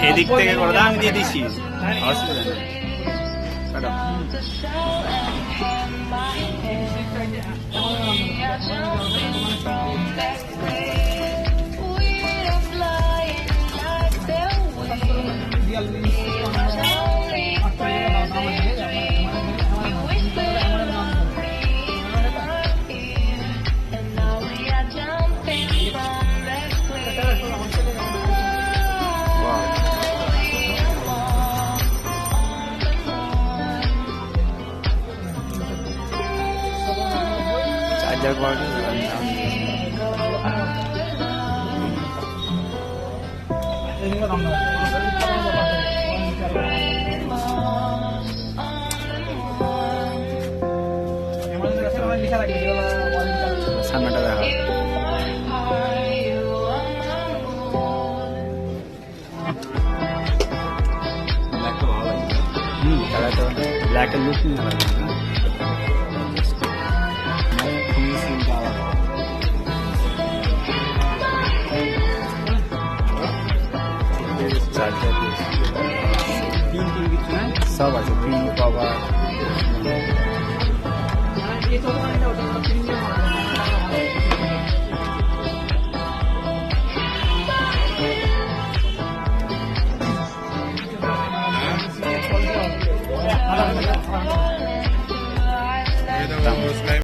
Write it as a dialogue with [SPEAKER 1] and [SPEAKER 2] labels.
[SPEAKER 1] এদিক থেকে করে দাও, আমি দিয়ে দিচ্ছি, অসুবিধা নেই। ছাড়ো। চার্জার কোয়ালিটি সামনেটা দেখা ব্ল্যাকের লুক নিয়ে ভালো লাগে না? सब আছে, প্রিন্ট পাওয়ার